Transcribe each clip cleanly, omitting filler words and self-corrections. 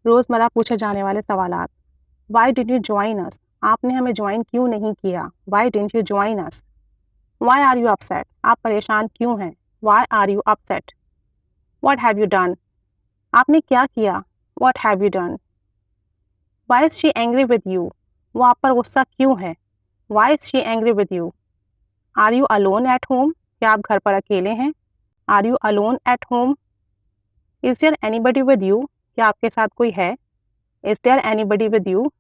रोज़मर्रा पूछे जाने वाले सवालात। Why did you join us? आपने हमें ज्वाइन क्यों नहीं किया? Why didn't you join us? Why are you upset? आप परेशान क्यों हैं? Why are you upset? What have you done? आपने क्या किया? What have you done? Why is she angry with you? वो आप पर गुस्सा क्यों है? Why is she angry with you? Are you alone at home? क्या आप घर पर अकेले हैं? Are you alone at home? Is there anybody with you? क्या आपके साथ कोई है? Is there anybody with you?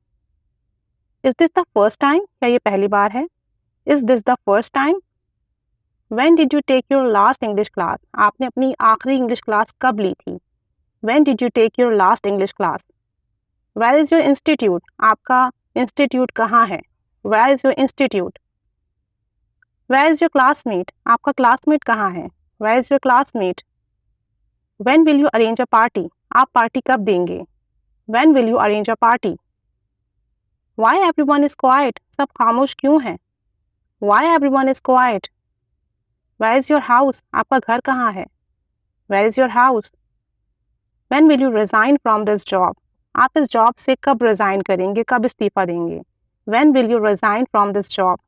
Is this the first time? क्या ये पहली बार है? Is this the first time? When did you take your last English class? आपने अपनी आखिरी इंग्लिश क्लास कब ली थी? When did you take your last English class? Where is your institute? आपका इंस्टीट्यूट कहाँ है? Where is your institute? Where is your classmate? आपका क्लासमेट कहाँ है? Where is your classmate? When will you arrange a party? आप party कब देंगे? When will you arrange a party? Why everyone is quiet? सब खामोश क्यों हैं? Why everyone is quiet? Where is your house? आपका घर कहाँ है? Where is your house? When will you resign from this job? आप इस जॉब से कब रिजाइन करेंगे, कब इस्तीफा देंगे? When will you resign from this job?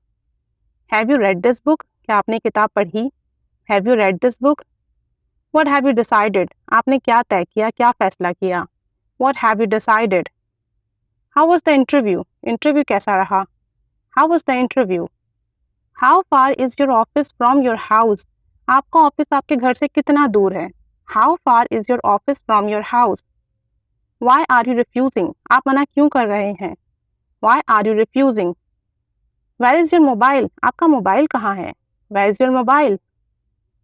Have you read this book? क्या आपने किताब पढ़ी? Have you read this book? What have you decided? आपने क्या तय किया, क्या फैसला किया? What have you decided? How was the interview? Interview कैसा रहा? How was the interview? How far is your office from your house? आपका ऑफिस आपके घर से कितना दूर है? How far is your office from your house? Why are you refusing? आप मना क्यों कर रहे हैं? Why are you refusing? Where is your mobile? आपका मोबाइल कहाँ है? Where is your mobile?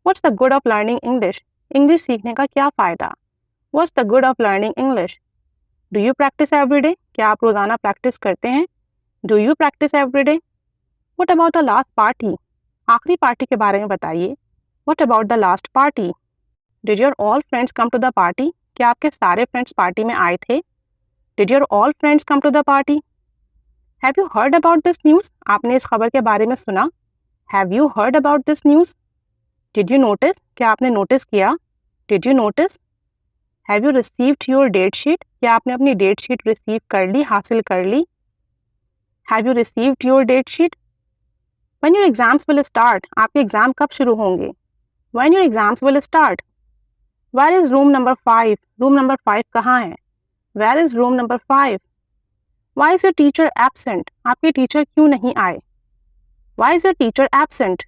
What's the good of learning English? English सीखने का क्या फ़ायदा? What's the good of learning English? Do you practise every day? क्या आप रोज़ाना प्रैक्टिस करते हैं? Do you practise every day? What about the last party? आखिरी पार्टी के बारे में बताइए। What about the last party? Did your all friends come to the party? क्या आपके सारे फ्रेंड्स पार्टी में आए थे? Did your all friends come to the party? Have you heard about this news? आपने इस खबर के बारे में सुना? Have you heard about this news? Did you notice? क्या आपने नोटिस किया? Did you notice? Have you received your date sheet? क्या आपने अपनी डेट शीट रिसीव कर ली, हासिल कर ली? Have you received your date sheet? When your exams will start? आपके एग्जाम कब शुरू होंगे? When your exams will start? Where is room number 5? Room number 5 कहाँ है? Where is room number 5? Why is your teacher absent? आपके teacher क्यों नहीं आए? Why is your teacher absent?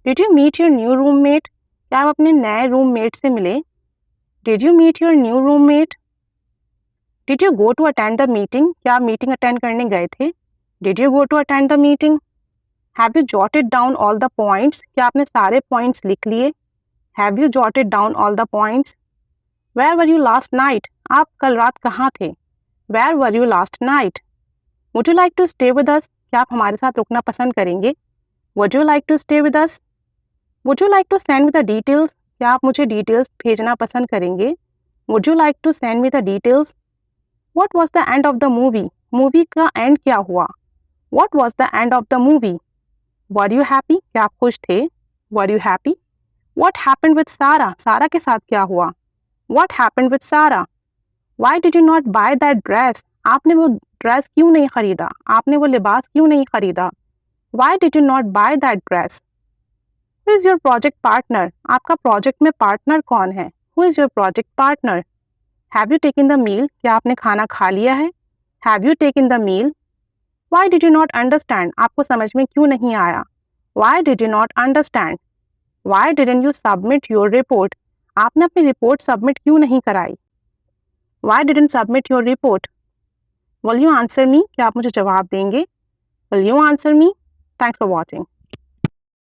Did you meet your new roommate? क्या आप अपने नए रूममेट से मिले? Did you meet your new roommate? Did you go to attend the meeting? क्या आप मीटिंग अटेंड करने गए थे? Did you go to attend the meeting? Have you jotted down all the points? क्या आपने सारे पॉइंट्स लिख लिए? Have you jotted down all the points? Where were you last night? आप कल रात कहाँ थे? Where were you last night? Would you like to stay with us? क्या आप हमारे साथ रुकना पसंद करेंगे? Would you like to stay with us? Would you like to send me the details? क्या आप मुझे डिटेल्स भेजना पसंद करेंगे? Would you like to send me the details? What was the end of the movie? Movie का end क्या हुआ? What was the end of the movie? Were you happy? क्या आप खुश थे? Were you happy? What happened with Sara? Sara के साथ क्या हुआ? व्हाट हैपेंड विद सारा? Why did you not buy that dress? आपने वो ड्रेस क्यों नहीं खरीदा? आपने वो लिबास क्यों नहीं खरीदा? Why did you not buy that dress? Who is your project partner? आपका प्रोजेक्ट में पार्टनर कौन है? Who is your project partner? Have you taken the meal? क्या आपने खाना खा लिया है? Have you taken the meal? Why did you not understand? आपको समझ में क्यों नहीं आया? Why did you not understand? Why didn't you submit your report? आपने अपनी रिपोर्ट सबमिट क्यों नहीं कराई? Why didn't submit your report? Will you answer me? क्या आप मुझे जवाब देंगे? Will you answer me? Thanks for watching.